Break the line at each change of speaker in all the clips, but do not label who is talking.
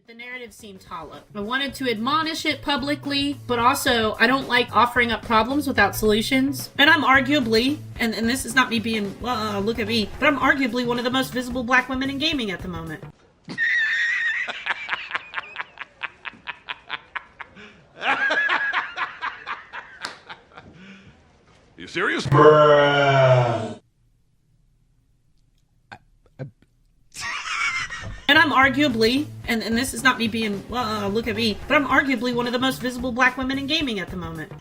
The narrative seemed hollow. I wanted to admonish it publicly, but also I don't like offering up problems without solutions. And I'm arguably, and this is not me being, look at me, but I'm arguably one of the most visible black women in gaming at the moment.
You serious?
And I'm arguably, and this is not me being, look at me, but I'm arguably one of the most visible black women in gaming at the moment.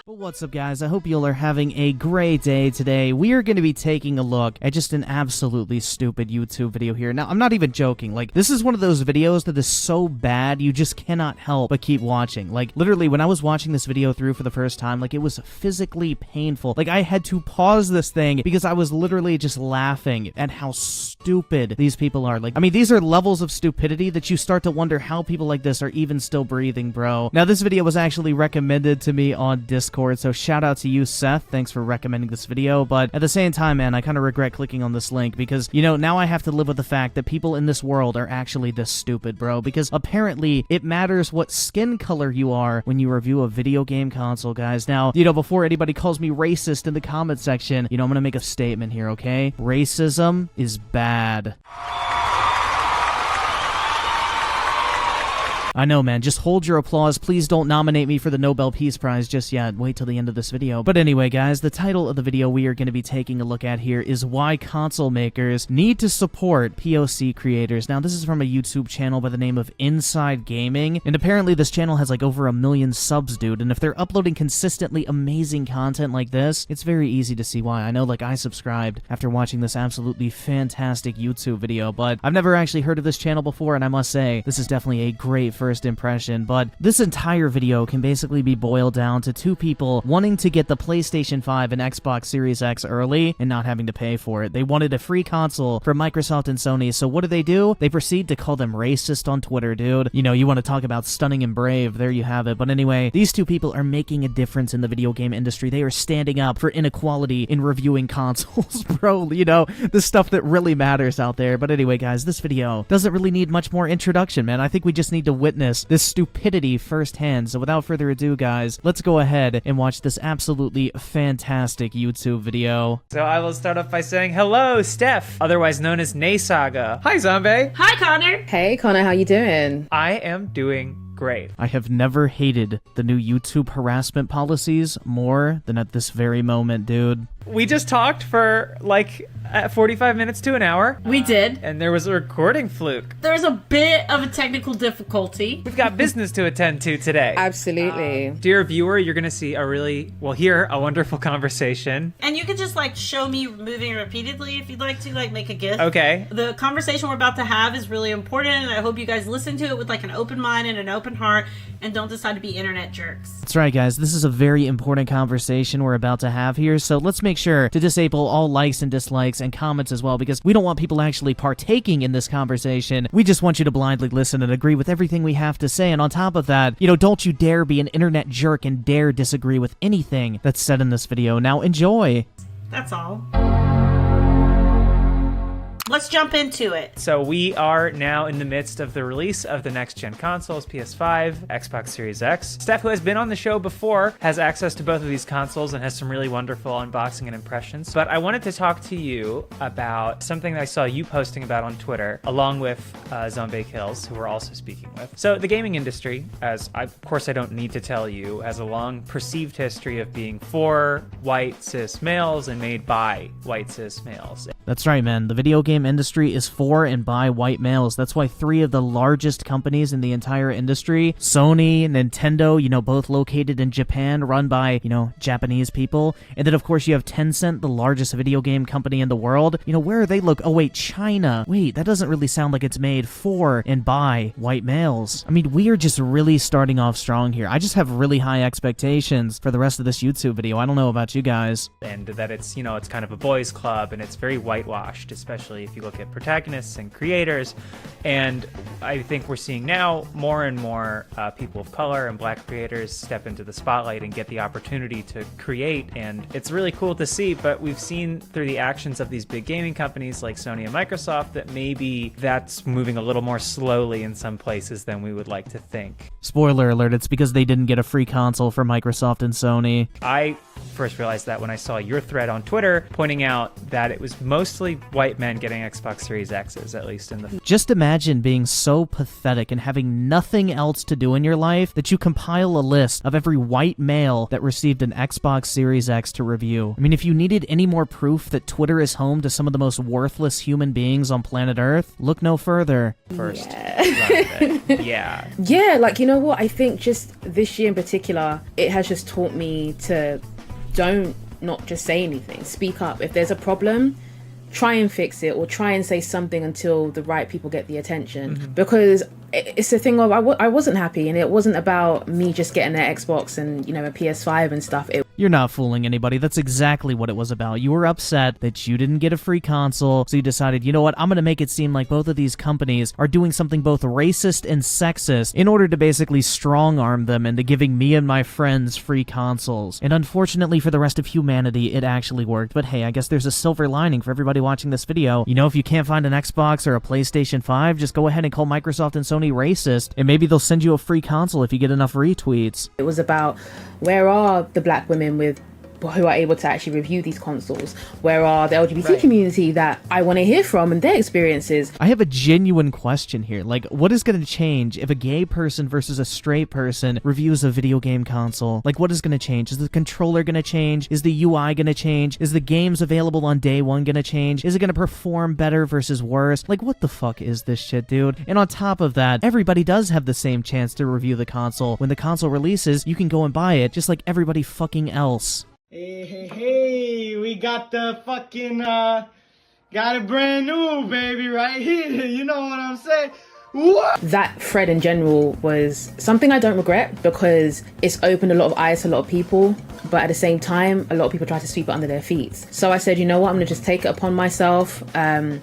Well, what's up, guys? I hope you all are having a great day today. We are going to be taking a look at just an absolutely stupid YouTube video here. Now, I'm not even joking. Like, this is one of those videos that is so bad, you just cannot help but keep watching. Like, literally, when I was watching this video through for the first time, like, it was physically painful. Like, I had to pause this thing because I was literally just laughing at how stupid these people are. Like, I mean, these are levels of stupidity that you start to wonder how people like this are even still breathing, bro. Now, this video was actually recommended to me on Discord, so shout out to you, Seth. Thanks for recommending this video, but at the same time, man, I kind of regret clicking on this link because, you know, now I have to live with the fact that people in this world are actually this stupid, bro, because apparently it matters what skin color you are when you review a video game console, guys. Now, you know, before anybody calls me racist in the comment section, you know, I'm gonna make a statement here, okay? Racism is bad. I know, man. Just hold your applause. Please don't nominate me for the Nobel Peace Prize just yet. Wait till the end of this video. But anyway, guys, the title of the video we are going to be taking a look at here is why console makers need to support POC creators. Now, this is from a YouTube channel by the name of Inside Gaming, and apparently this channel has like over 1 million subs, dude, and if they're uploading consistently amazing content like this, it's very easy to see why. I know, like, I subscribed after watching this absolutely fantastic YouTube video, but I've never actually heard of this channel before, and I must say, this is definitely a great first impression. But this entire video can basically be boiled down to two people wanting to get the PlayStation 5 and Xbox Series X early and not having to pay for it. They wanted a free console from Microsoft and Sony, so what do? They proceed to call them racist on Twitter, dude. You know, you want to talk about stunning and brave, there you have it. But anyway, these two people are making a difference in the video game industry. They are standing up for inequality in reviewing consoles, bro. You know, the stuff that really matters out there. But anyway, guys, this video doesn't really need much more introduction, man. I think we just need to witness this stupidity firsthand. So without further ado, guys, let's go ahead and watch this absolutely fantastic YouTube video.
So I will start off by saying hello, Steph, otherwise known as Naysaga. Hi, Zombie.
Hi, Connor.
Hey, Connor, how you doing?
I am doing great.
I have never hated the new YouTube harassment policies more than at this very moment, dude.
We just talked for like 45 minutes to an hour.
We did.
And there was a recording fluke.
There was a bit of a technical difficulty.
We've got business to attend to today.
Absolutely.
Dear viewer, you're going to see hear a wonderful conversation.
And you can just like show me moving repeatedly if you'd like to, like make a GIF.
Okay.
The conversation we're about to have is really important, and I hope you guys listen to it with like an open mind and an open heart and don't decide to be internet jerks.
That's right, guys. This is a very important conversation we're about to have here, so let's make sure to disable all likes and dislikes and comments as well, because we don't want people actually partaking in this conversation. We just want you to blindly listen and agree with everything we have to say, and on top of that, you know, don't you dare be an internet jerk and dare disagree with anything that's said in this video. Now, enjoy!
That's all. Let's jump into it.
So we are now in the midst of the release of the next-gen consoles, PS5, Xbox Series X. Steph, who has been on the show before, has access to both of these consoles and has some really wonderful unboxing and impressions. But I wanted to talk to you about something that I saw you posting about on Twitter, along with Zombie Kills, who we're also speaking with. So the gaming industry, of course I don't need to tell you, has a long perceived history of being for white cis males and made by white cis males.
That's right, man. The video game industry is for and by white males. That's why 3 of the largest companies in the entire industry, Sony, Nintendo, you know, both located in Japan, run by, you know, Japanese people. And then, of course, you have Tencent, the largest video game company in the world. You know, where are they? Oh, wait, China. Wait, that doesn't really sound like it's made for and by white males. I mean, we are just really starting off strong here. I just have really high expectations for the rest of this YouTube video. I don't know about you guys.
And that it's, you know, it's kind of a boys club and it's very white whitewashed, especially if you look at protagonists and creators. And I think we're seeing now more and more people of color and black creators step into the spotlight and get the opportunity to create. And it's really cool to see, but we've seen through the actions of these big gaming companies like Sony and Microsoft that maybe that's moving a little more slowly in some places than we would like to think.
Spoiler alert, it's because they didn't get a free console from Microsoft and Sony.
I first realized that when I saw your thread on Twitter pointing out that it was mostly white men getting Xbox Series X's, at least in the...
Just imagine being so pathetic and having nothing else to do in your life that you compile a list of every white male that received an Xbox Series X to review. I mean, if you needed any more proof that Twitter is home to some of the most worthless human beings on planet Earth, look no further.
First run of it. Yeah.
Yeah, like, you know what? I think just this year in particular, it has just taught me to not just say anything. Speak up. If there's a problem, try and fix it, or try and say something until the right people get the attention. Because it's the thing of I wasn't happy, and it wasn't about me just getting an Xbox and, you know, a PS5 and stuff.
You're not fooling anybody. That's exactly what it was about. You were upset that you didn't get a free console, so you decided, you know what, I'm going to make it seem like both of these companies are doing something both racist and sexist in order to basically strong-arm them into giving me and my friends free consoles. And unfortunately for the rest of humanity, it actually worked. But hey, I guess there's a silver lining for everybody watching this video. You know, if you can't find an Xbox or a PlayStation 5, just go ahead and call Microsoft and Sony racist, and maybe they'll send you a free console if you get enough retweets.
It was about, where are the black women who are able to actually review these consoles? Where are the LGBT community that I want to hear from and their experiences?
I have a genuine question here. Like, what is going to change if a gay person versus a straight person reviews a video game console? Like, what is going to change? Is the controller going to change? Is the UI going to change? Is the games available on day one going to change? Is it going to perform better versus worse? Like, what the fuck is this shit, dude? And on top of that, everybody does have the same chance to review the console. When the console releases, you can go and buy it just like everybody fucking else.
Hey, we got the fucking, got it brand new, baby, right here. You know what I'm saying? What?
That thread in general was something I don't regret, because it's opened a lot of eyes to a lot of people, but at the same time, a lot of people try to sweep it under their feet. So I said, you know what, I'm gonna just take it upon myself.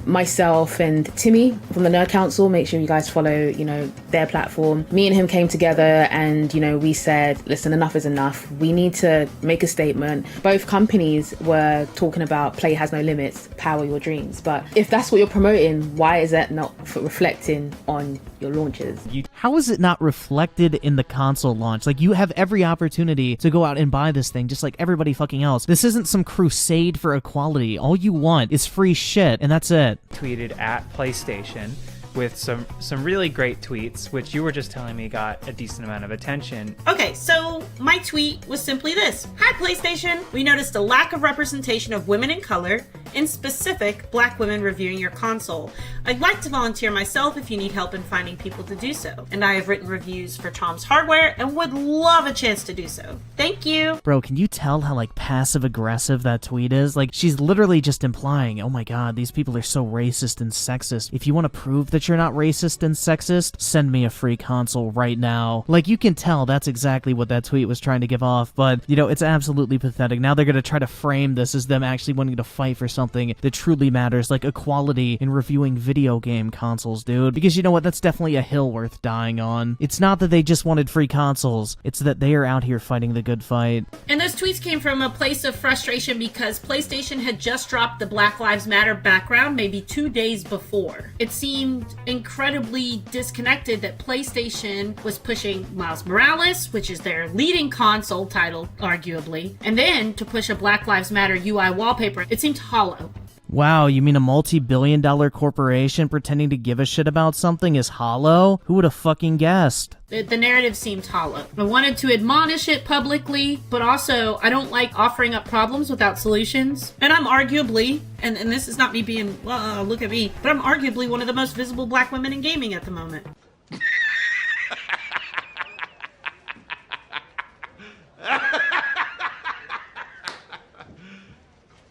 Myself and Timmy from the Nerd Council, make sure you guys follow, you know, their platform. Me and him came together and, you know, we said, listen, enough is enough. We need to make a statement. Both companies were talking about play has no limits, power your dreams. But if that's what you're promoting, why is that not reflecting on your launches?
How is it not reflected in the console launch? Like, you have every opportunity to go out and buy this thing just like everybody fucking else. This isn't some crusade for equality. All you want is free shit, and that's it.
Tweeted at PlayStation with some really great tweets, which you were just telling me got a decent amount of attention.
Okay, so my tweet was simply this. Hi, PlayStation. We noticed a lack of representation of women in color, in specific, black women reviewing your console. I'd like to volunteer myself if you need help in finding people to do so. And I have written reviews for Tom's Hardware and would love a chance to do so. Thank you.
Bro, can you tell how, like, passive-aggressive that tweet is? Like, she's literally just implying, oh my god, these people are so racist and sexist. If you want to prove that you're not racist and sexist, send me a free console right now. Like, you can tell that's exactly what that tweet was trying to give off, but, you know, it's absolutely pathetic. Now they're gonna try to frame this as them actually wanting to fight for something that truly matters, like equality in reviewing video game consoles, dude. Because you know what? That's definitely a hill worth dying on. It's not that they just wanted free consoles, it's that they are out here fighting the good fight.
And those tweets came from a place of frustration because PlayStation had just dropped the Black Lives Matter background maybe 2 days before. It seemed incredibly disconnected that PlayStation was pushing Miles Morales, which is their leading console title, arguably, and then to push a Black Lives Matter UI wallpaper. It seemed hollow.
Wow, you mean a multi-billion-dollar corporation pretending to give a shit about something is hollow? Who would have fucking guessed?
The narrative seemed hollow. I wanted to admonish it publicly, but also I don't like offering up problems without solutions. And I'm arguably, and this is not me being, look at me, but I'm arguably one of the most visible black women in gaming at the moment.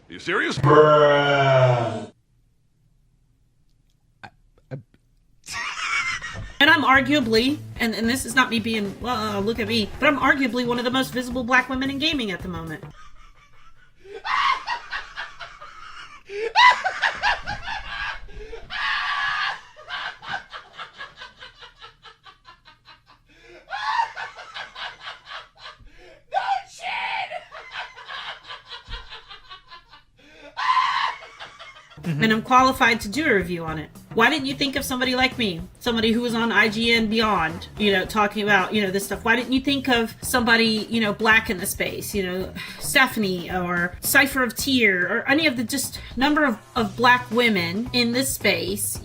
You serious?
And I'm arguably, and this is not me being, look at me, but I'm arguably one of the most visible black women in gaming at the moment. and I'm qualified to do a review on it. Why didn't you think of somebody like me? Somebody who was on IGN Beyond, talking about, this stuff. Why didn't you think of somebody, black in the space, Stephanie or Cypher of Tyr or any of the just number of black women in this space,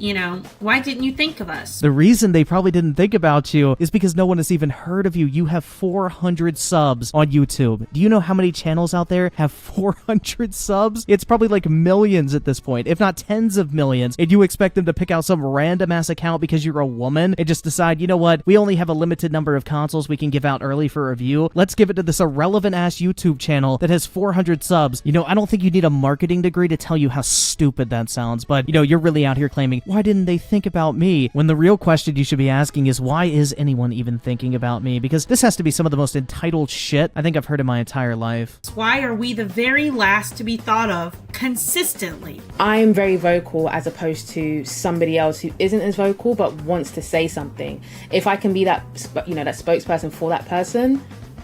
why didn't you think of us?
The reason they probably didn't think about you is because no one has even heard of you. You have 400 subs on YouTube. Do you know how many channels out there have 400 subs? It's probably like millions at this point, if not tens of millions. And you expect them to pick out some random ass account because you're a woman and just decide, you know what, we only have a limited number of consoles we can give out early for review. Let's give it to this irrelevant ass YouTube channel that has 400 subs. I don't think you need a marketing degree to tell you how stupid that sounds, but you're really out here claiming, why didn't they think about me? When the real question you should be asking is, why is anyone even thinking about me? Because this has to be some of the most entitled shit I think I've heard in my entire life.
Why are we the very last to be thought of consistently?
I'm very vocal as opposed to somebody else who isn't as vocal but wants to say something. If I can be that that spokesperson for that person,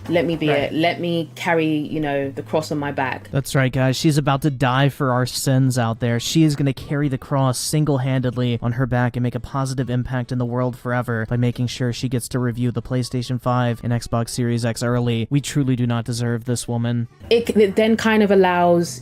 let me be it. Let me carry, the cross on my back.
That's right, guys. She's about to die for our sins out there. She is going to carry the cross single-handedly on her back and make a positive impact in the world forever by making sure she gets to review the PlayStation 5 and Xbox Series X early. We truly do not deserve this woman.
It then kind of allows,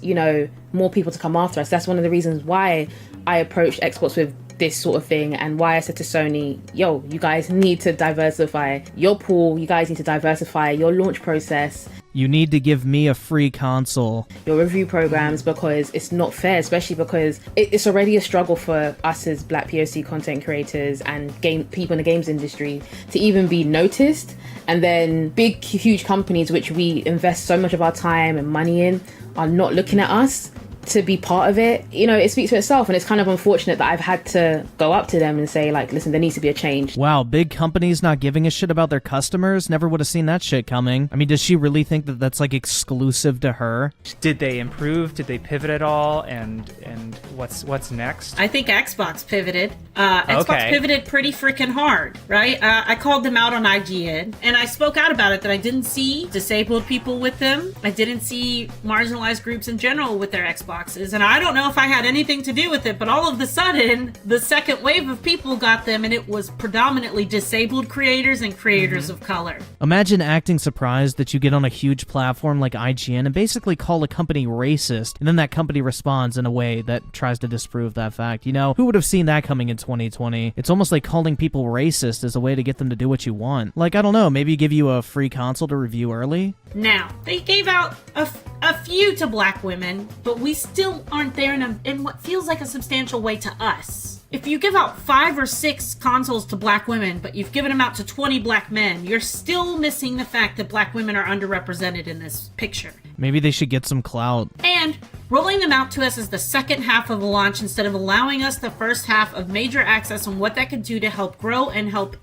more people to come after us. That's one of the reasons why I approached Xbox with this sort of thing, and why I said to Sony, yo, you guys need to diversify your pool, you guys need to diversify your launch process.
You need to give me a free console.
Your review programs, because it's not fair, especially because it's already a struggle for us as Black POC content creators and people in the games industry to even be noticed. And then big, huge companies, which we invest so much of our time and money in, are not looking at us to be part of it. It speaks for itself, and it's kind of unfortunate that I've had to go up to them and say, listen, there needs to be a change.
Wow, big companies not giving a shit about their customers? Never would have seen that shit coming. I mean, does she really think that that's exclusive to her?
Did they improve? Did they pivot at all? And what's next?
I think Xbox pivoted. Xbox pivoted pretty freaking hard, right? I called them out on IGN, and I spoke out about it that I didn't see disabled people with them. I didn't see marginalized groups in general with their Xboxes, and I don't know if I had anything to do with it, but all of a sudden, the second wave of people got them, and it was predominantly disabled creators and creators of color. Imagine
acting surprised that you get on a huge platform like IGN and basically call a company racist, and then that company responds in a way that tries to disprove that fact. Who would have seen that coming in 2020? It's almost like calling people racist as a way to get them to do what you want. I don't know, maybe give you a free console to review early?
Now, they gave out a few to black women, but we still aren't there in what feels like a substantial way to us. If you give out 5 or 6 consoles to black women, but you've given them out to 20 black men, you're still missing the fact that black women are underrepresented in this picture.
Maybe they should get some clout.
And rolling them out to us as the second half of the launch instead of allowing us the first half of major access on what that could do to help grow and help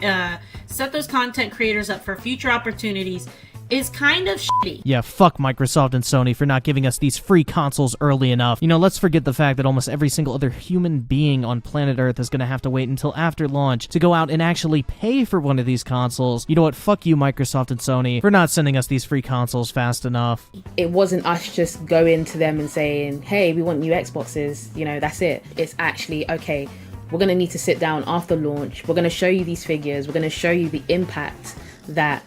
set those content creators up for future opportunities is kind of shitty.
Yeah, fuck Microsoft and Sony for not giving us these free consoles early enough. Let's forget the fact that almost every single other human being on planet Earth is going to have to wait until after launch to go out and actually pay for one of these consoles. You know what? Fuck you, Microsoft and Sony, for not sending us these free consoles fast enough.
It wasn't us just going to them and saying, hey, we want new Xboxes. That's it. It's actually, okay, we're going to need to sit down after launch. We're going to show you these figures. We're going to show you the impact that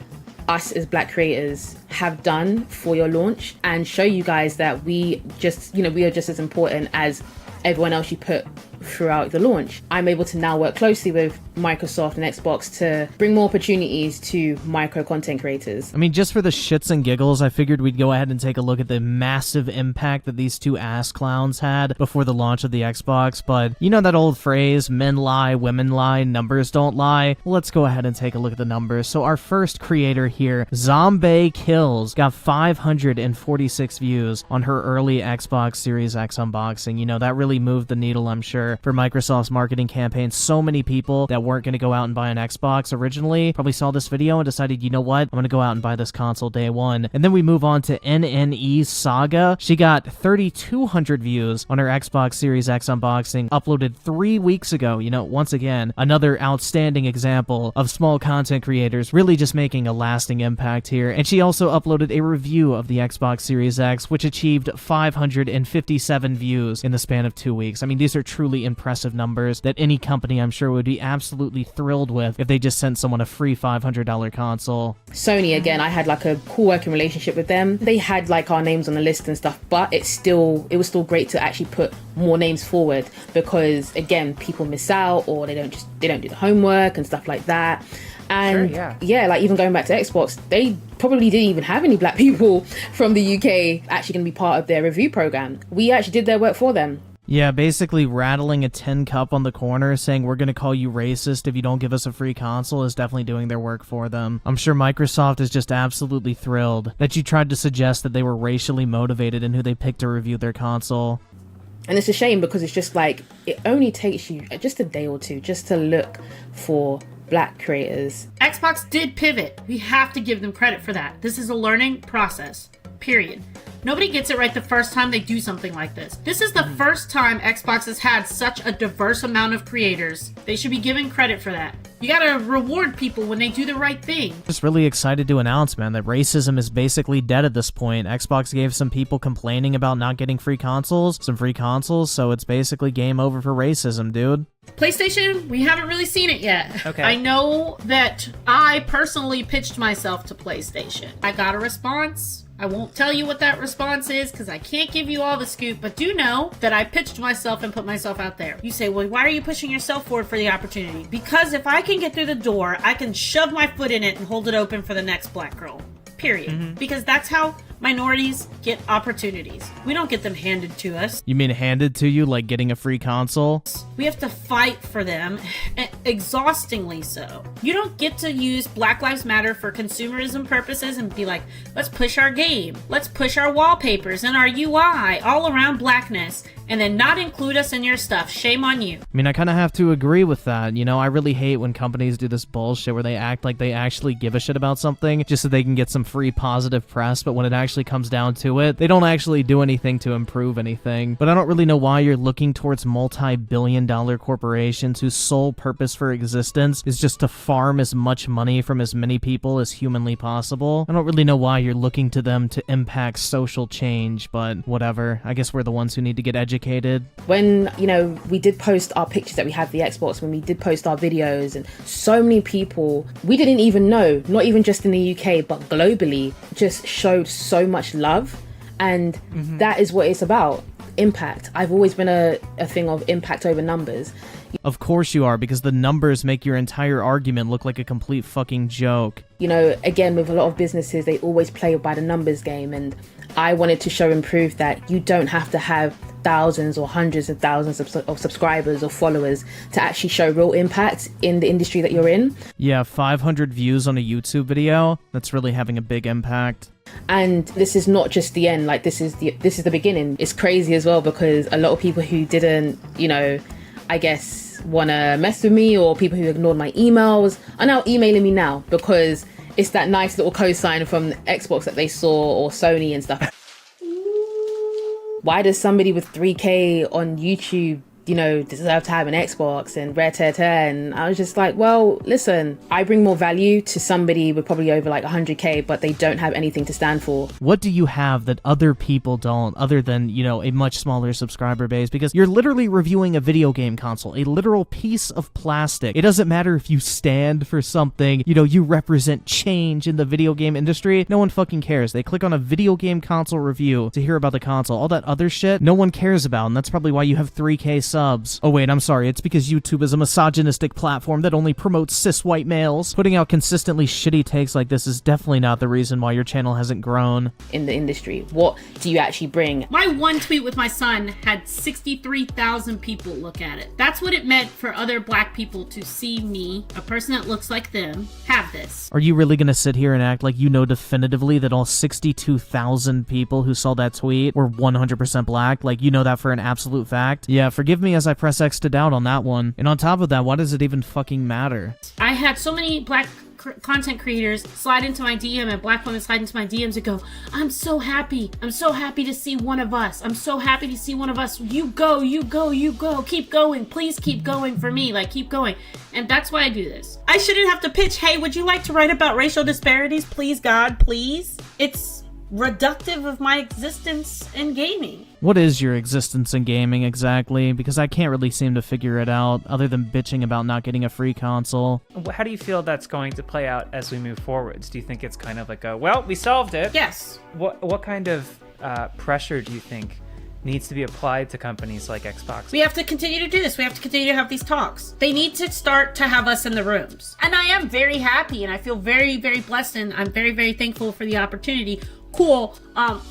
us as black creators have done for your launch, and show you guys that we are just as important as everyone else you put throughout the launch. I'm able to now work closely with Microsoft and Xbox to bring more opportunities to micro content creators.
I mean, just for the shits and giggles, I figured we'd go ahead and take a look at the massive impact that these two ass clowns had before the launch of the Xbox, but you know that old phrase, men lie, women lie, numbers don't lie? Well, let's go ahead and take a look at the numbers. So our first creator here, Zombie Kills, got 546 views on her early Xbox Series X unboxing. That really moved the needle, I'm sure. for Microsoft's marketing campaign. So many people that weren't going to go out and buy an Xbox originally probably saw this video and decided, you know what, I'm going to go out and buy this console day one. And then we move on to NNE Saga. She got 3,200 views on her Xbox Series X unboxing, uploaded 3 weeks ago. You know, once again, another outstanding example of small content creators really just making a lasting impact here. And she also uploaded a review of the Xbox Series X, which achieved 557 views in the span of 2 weeks. I mean, these are truly impressive numbers that any company, I'm sure, would be absolutely thrilled with if they just sent someone a free $500 console.
Sony, again, I had like a cool working relationship with them. They had like our names on the list and stuff, but it was still great to actually put more names forward, because again, people miss out, or they don't do the homework and stuff like that. And
sure,
yeah, like even going back to Xbox, they probably didn't even have any black people from the UK actually going to be part of their review program. We actually did their work for them.
Yeah, basically rattling a tin cup on the corner saying we're going to call you racist if you don't give us a free console is definitely doing their work for them. I'm sure Microsoft is just absolutely thrilled that you tried to suggest that they were racially motivated in who they picked to review their console.
And it's a shame, because it's just like, it only takes you just a day or two just to look for black creators.
Xbox did pivot. We have to give them credit for that. This is a learning process, period. Nobody gets it right the first time they do something like this. This is the first time Xbox has had such a diverse amount of creators. They should be given credit for that. You gotta reward people when they do the right thing.
Just really excited to announce, man, that racism is basically dead at this point. Xbox gave some people complaining about not getting free consoles, some free consoles, so it's basically game over for racism, dude.
PlayStation, we haven't really seen it yet.
Okay.
I know that I personally pitched myself to PlayStation. I got a response. I won't tell you what that response is because I can't give you all the scoop, but do know that I pitched myself and put myself out there. You say, well, why are you pushing yourself forward for the opportunity? Because if I can get through the door, I can shove my foot in it and hold it open for the next black girl. Period. Because that's how minorities get opportunities. We don't get them handed to us.
You mean handed to you, like getting a free console?
We have to fight for them, exhaustingly so. You don't get to use Black Lives Matter for consumerism purposes and be like, let's push our game, let's push our wallpapers and our UI all around blackness, and then not include us in your stuff. Shame on you.
I mean, I kind of have to agree with that. You know, I really hate when companies do this bullshit where they act like they actually give a shit about something just so they can get some free positive press, but when it actually comes down to it, they don't actually do anything to improve anything. But I don't really know why you're looking towards multi-billion-dollar corporations whose sole purpose for existence is just to farm as much money from as many people as humanly possible. I don't really know why you're looking to them to impact social change, but whatever. I guess we're the ones who need to get educated.
When, you know, we did post our pictures that we had the Xbox, when we did post our videos, and so many people we didn't even know, not even just in the UK, but globally, just showed so much love. And that is what it's about. Impact. I've always been a thing of impact over numbers.
Of course you are, because the numbers make your entire argument look like a complete fucking joke.
You know, again, with a lot of businesses, they always play by the numbers game, and I wanted to show and prove that you don't have to have thousands or hundreds of thousands of subscribers or followers to actually show real impact in the industry that you're in.
Yeah, 500 views on a YouTube video, that's really having a big impact.
And this is not just the end, like this is the beginning. It's crazy as well, because a lot of people who didn't, you know, I guess want to mess with me, or people who ignored my emails are now emailing me now because it's that nice little cosign from Xbox that they saw, or Sony and stuff. Why does somebody with 3K on YouTube, you know, deserve to have an Xbox and rare tear tear? And I was just like, well, listen, I bring more value to somebody with probably over like 100K, but they don't have anything to stand for.
What do you have that other people don't, other than, you know, a much smaller subscriber base? Because you're literally reviewing a video game console, a literal piece of plastic. It doesn't matter if you stand for something, you know, you represent change in the video game industry. No one fucking cares. They click on a video game console review to hear about the console. All that other shit, no one cares about, and that's probably why you have 3K subs. Oh wait, I'm sorry, it's because YouTube is a misogynistic platform that only promotes cis white males. Putting out consistently shitty takes like this is definitely not the reason why your channel hasn't grown.
In the industry, what do you actually bring?
My one tweet with my son had 63,000 people look at it. That's what it meant for other black people to see me, a person that looks like them, have this.
Are you really gonna sit here and act like you know definitively that all 62,000 people who saw that tweet were 100% black? Like, you know that for an absolute fact? Yeah, forgive me as I press X to doubt on that one. And on top of that, why does it even fucking matter?
I had so many black content creators slide into my DM and black women slide into my DMs and go, I'm so happy to see one of us. I'm so happy to see one of us. You go, keep going, please keep going for me, like keep going. And that's why I do this. I shouldn't have to pitch, hey, would you like to write about racial disparities? Please, God, please. It's reductive of my existence in gaming.
What is your existence in gaming exactly? Because I can't really seem to figure it out, other than bitching about not getting a free console.
How do you feel that's going to play out as we move forwards? Do you think it's kind of like a, well, we solved it?
Yes.
What kind of pressure do you think needs to be applied to companies like Xbox?
We have to continue to do this. We have to continue to have these talks. They need to start to have us in the rooms. And I am very happy and I feel very, very blessed and I'm very, very thankful for the opportunity. Cool.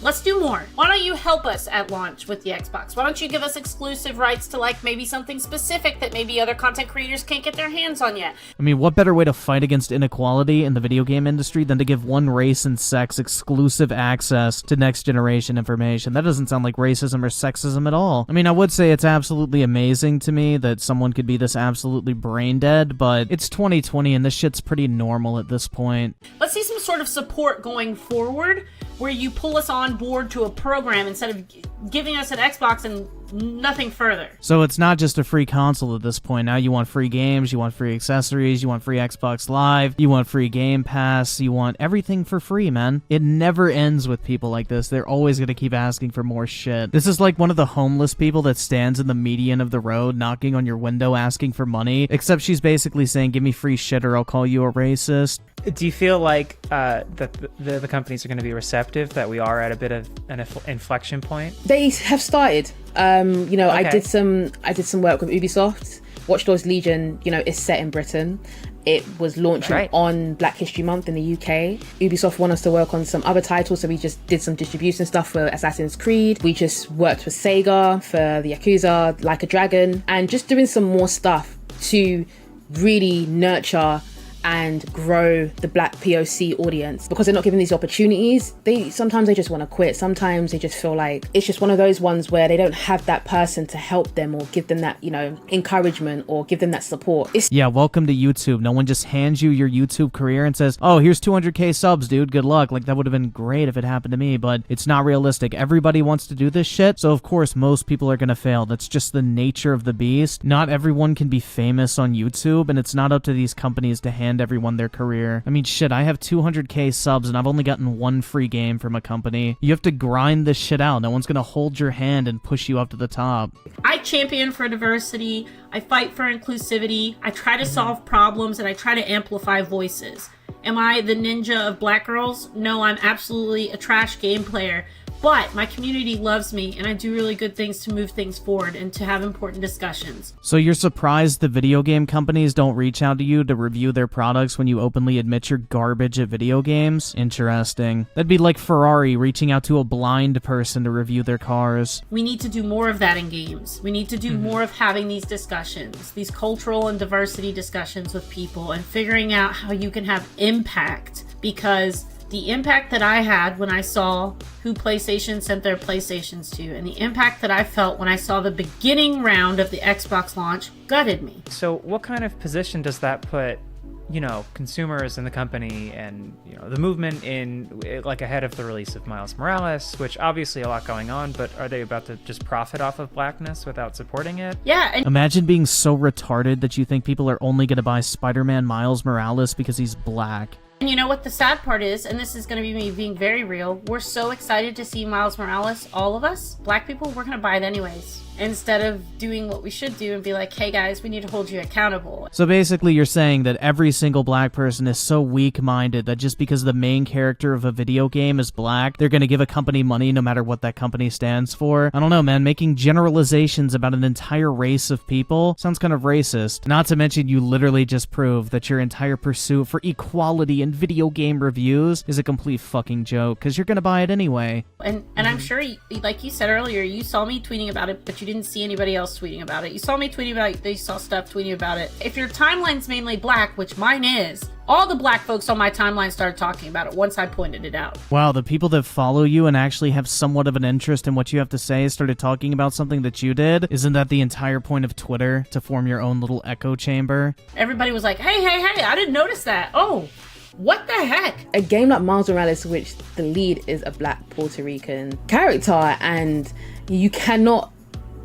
Let's do more. Why don't you help us at launch with the Xbox? Why don't you give us exclusive rights to like maybe something specific that maybe other content creators can't get their hands on yet?
I mean, what better way to fight against inequality in the video game industry than to give one race and sex exclusive access to next generation information? That doesn't sound like racism or sexism at all. I mean, I would say it's absolutely amazing to me that someone could be this absolutely brain dead, but it's 2020 and this shit's pretty normal at this point.
Let's see some sort of support going forward where you pull us on board to a program instead of giving us an Xbox and nothing further.
So it's not just a free console at this point. Now you want free games, you want free accessories, you want free Xbox Live, you want free Game Pass, you want everything for free, man. It never ends with people like this. They're always going to keep asking for more shit. This is like one of the homeless people that stands in the median of the road knocking on your window asking for money, except she's basically saying, give me free shit or I'll call you a racist.
Do you feel like that the companies are going to be receptive, that we are at a bit of an inflection point?
They have started.
Okay.
I did some work with Ubisoft. Watch Dogs Legion, is set in Britain. It was launching on Black History Month in the UK. Ubisoft want us to work on some other titles, so we just did some distribution stuff for Assassin's Creed. We just worked with Sega for the Yakuza, Like a Dragon, and just doing some more stuff to really nurture and grow the Black POC audience, because they're not given these opportunities. Sometimes they just want to quit. Sometimes they just feel like it's just one of those ones where they don't have that person to help them or give them that, encouragement or give them that support.
Yeah, welcome to YouTube. No one just hands you your YouTube career and says, oh, here's 200k subs, dude. Good luck. Like, that would have been great if it happened to me, but it's not realistic. Everybody wants to do this shit, so of course most people are gonna fail. That's just the nature of the beast. Not everyone can be famous on YouTube, and it's not up to these companies to hand everyone their career. I mean, shit, I have 200k subs and I've only gotten one free game from a company. You have to grind this shit out. No one's gonna hold your hand and push you up to the top.
I champion for diversity. I fight for inclusivity. I try to solve problems and I try to amplify voices. Am I the ninja of black girls? No, I'm absolutely a trash game player. But my community loves me, and I do really good things to move things forward and to have important discussions.
So you're surprised the video game companies don't reach out to you to review their products when you openly admit you're garbage at video games? Interesting. That'd be like Ferrari reaching out to a blind person to review their cars.
We need to do more of that in games. We need to do more of having these discussions, these cultural and diversity discussions with people, and figuring out how you can have impact, because the impact that I had when I saw who PlayStation sent their PlayStations to, and the impact that I felt when I saw the beginning round of the Xbox launch, gutted me.
So what kind of position does that put, consumers in the company and, the movement in, like, ahead of the release of Miles Morales, which obviously a lot going on, but are they about to just profit off of blackness without supporting it?
Yeah. And
imagine being so retarded that you think people are only going to buy Spider-Man Miles Morales because he's black.
And you know what the sad part is, and this is going to be me being very real, we're so excited to see Miles Morales, all of us, black people, we're going to buy it anyways. Instead of doing what we should do and be like, hey guys, we need to hold you accountable.
So basically you're saying that every single black person is so weak-minded that just because the main character of a video game is black, they're going to give a company money no matter what that company stands for? I don't know, man. Making generalizations about an entire race of people sounds kind of racist. Not to mention you literally just proved that your entire pursuit for equality in video game reviews is a complete fucking joke, because you're going to buy it anyway.
And I'm sure, like you said earlier, you saw me tweeting about it, but you didn't see anybody else tweeting about it. You saw me tweeting about it. You saw stuff tweeting about it. If your timeline's mainly black, which mine is, all the black folks on my timeline started talking about it once I pointed it out.
Wow, the people that follow you and actually have somewhat of an interest in what you have to say started talking about something that you did? Isn't that the entire point of Twitter, to form your own little echo chamber?
Everybody was like, hey, I didn't notice that. Oh, what the heck?
A game like Miles Morales, which the lead is a black Puerto Rican character, and you cannot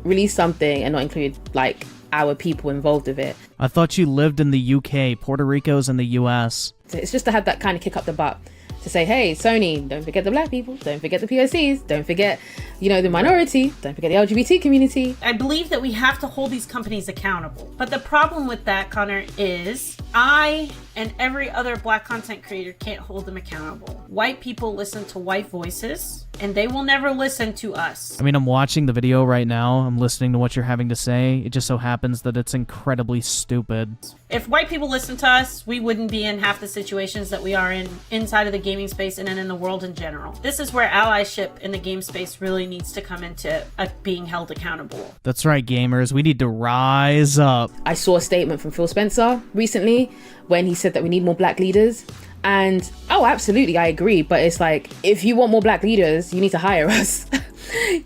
release something and not include, like, our people involved with it.
I thought you lived in the UK. Puerto Rico's in the US.
So it's just to have that kind of kick up the butt to say, hey, Sony, don't forget the black people, don't forget the POCs, don't forget, you know, the minority, don't forget the LGBT community.
I believe that we have to hold these companies accountable. But the problem with that, Connor, is I and every other black content creator can't hold them accountable. White people listen to white voices, and they will never listen to us.
I mean, I'm watching the video right now. I'm listening to what you're having to say. It just so happens that it's incredibly stupid.
If white people listened to us, we wouldn't be in half the situations that we are in inside of the gaming space and in the world in general. This is where allyship in the game space really needs to come into being held accountable.
That's right, gamers. We need to rise up.
I saw a statement from Phil Spencer recently when he said that we need more black leaders. And, oh, absolutely, I agree. But it's like, if you want more black leaders, you need to hire us.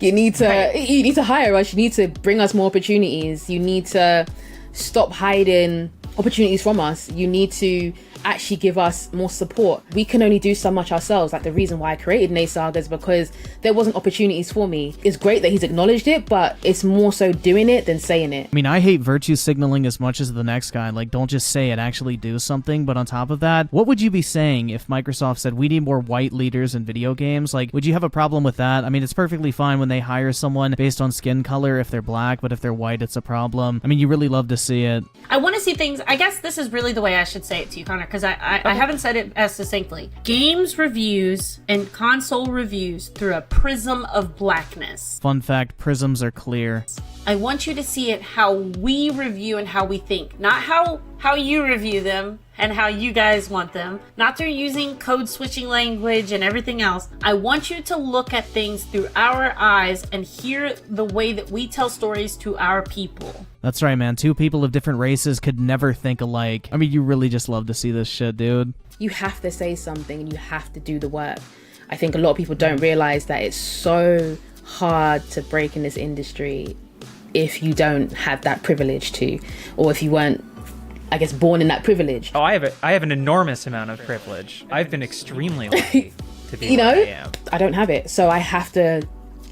You need to hire us. You need to bring us more opportunities. You need to stop hiding opportunities from us. You need to actually give us more support. We can only do so much ourselves. Like, the reason why I created Nay Saga is because there wasn't opportunities for me. It's great that he's acknowledged it, but it's more so doing it than saying it.
I mean, I hate virtue signaling as much as the next guy. Like, don't just say it, actually do something. But on top of that, what would you be saying if Microsoft said, we need more white leaders in video games? Like, would you have a problem with that? I mean, it's perfectly fine when they hire someone based on skin color if they're black, but if they're white, it's a problem. I mean, you really love to see it.
I want to see things, I guess this is really the way I should say it to you, Connor, because I haven't said it as succinctly. Games reviews and console reviews through a prism of blackness.
Fun fact, prisms are clear.
I want you to see it how we review and how we think, not how you review them and how you guys want them, not through using code switching language and everything else. I want you to look at things through our eyes and hear the way that we tell stories to our people.
That's right, man. Two people of different races could never think alike. I mean, you really just love to see this shit, dude.
You have to say something and you have to do the work. I think a lot of people don't realize that it's so hard to break in this industry if you don't have that privilege to, or if you weren't, I guess, born in that privilege.
Oh, I have an enormous amount of privilege. I've been extremely lucky to be
You know,
where I am.
I don't have it, so I have to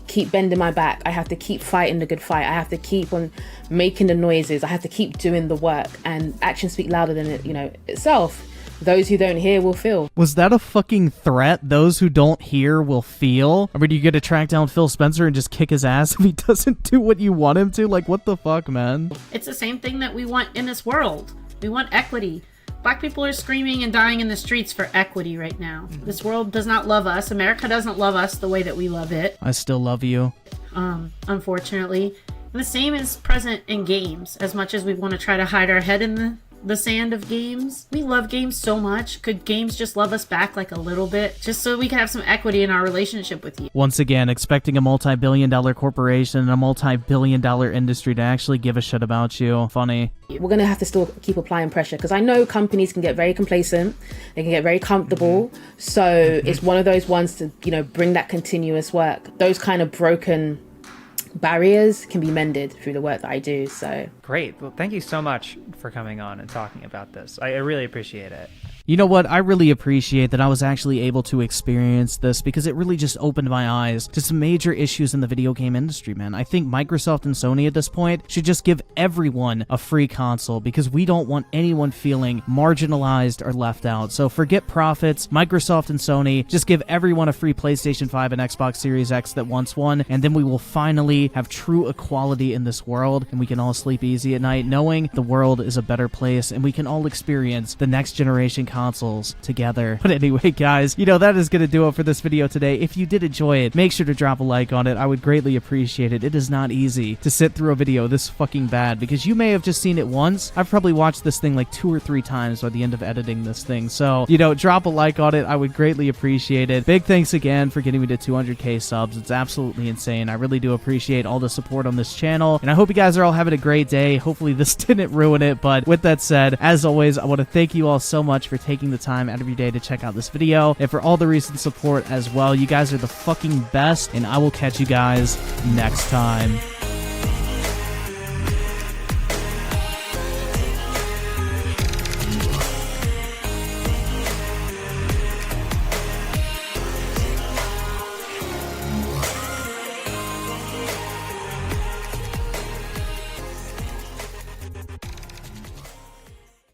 keep bending my back. I have to keep fighting the good fight. I have to keep on making the noises. I have to keep doing the work, and actions speak louder than it, itself. Those who don't hear will feel.
Was that a fucking threat? Those who don't hear will feel? I mean, you get to track down Phil Spencer and just kick his ass if he doesn't do what you want him to? Like, what the fuck, man?
It's the same thing that we want in this world. We want equity. Black people are screaming and dying in the streets for equity right now. This world does not love us. America doesn't love us the way that we love it.
I still love you.
Unfortunately. And the same is present in games. As much as we want to try to hide our head in the sand of games, we love games so much. Could games just love us back like a little bit, just so we can have some equity in our relationship with you?
Once again, expecting a multi-billion-dollar corporation and a multi-billion-dollar industry to actually give a shit about you. Funny.
We're going to have to still keep applying pressure, because I know companies can get very complacent, they can get very comfortable, so it's one of those ones to, bring that continuous work. Those kind of broken barriers can be mended through the work that I do. So
great. Well, thank you so much for coming on and talking about this. I really appreciate it.
You know what? I really appreciate that I was actually able to experience this, because it really just opened my eyes to some major issues in the video game industry, man. I think Microsoft and Sony at this point should just give everyone a free console, because we don't want anyone feeling marginalized or left out. So forget profits. Microsoft and Sony, just give everyone a free PlayStation 5 and Xbox Series X that wants one, and then we will finally have true equality in this world, and we can all sleep easy at night knowing the world is a better place, and we can all experience the next generation consoles together. But anyway, guys, you know, that is going to do it for this video today. If you did enjoy it, make sure to drop a like on it. I would greatly appreciate it. It is not easy to sit through a video this fucking bad, because you may have just seen it once. I've probably watched this thing like 2 or 3 times by the end of editing this thing. So, you know, drop a like on it. I would greatly appreciate it. Big thanks again for getting me to 200k subs. It's absolutely insane. I really do appreciate all the support on this channel, and I hope you guys are all having a great day. Hopefully this didn't ruin it, but with that said, as always, I want to thank you all so much for taking the time out of your day to check out this video, and for all the recent support as well. You guys are the fucking best, and I will catch you guys next time.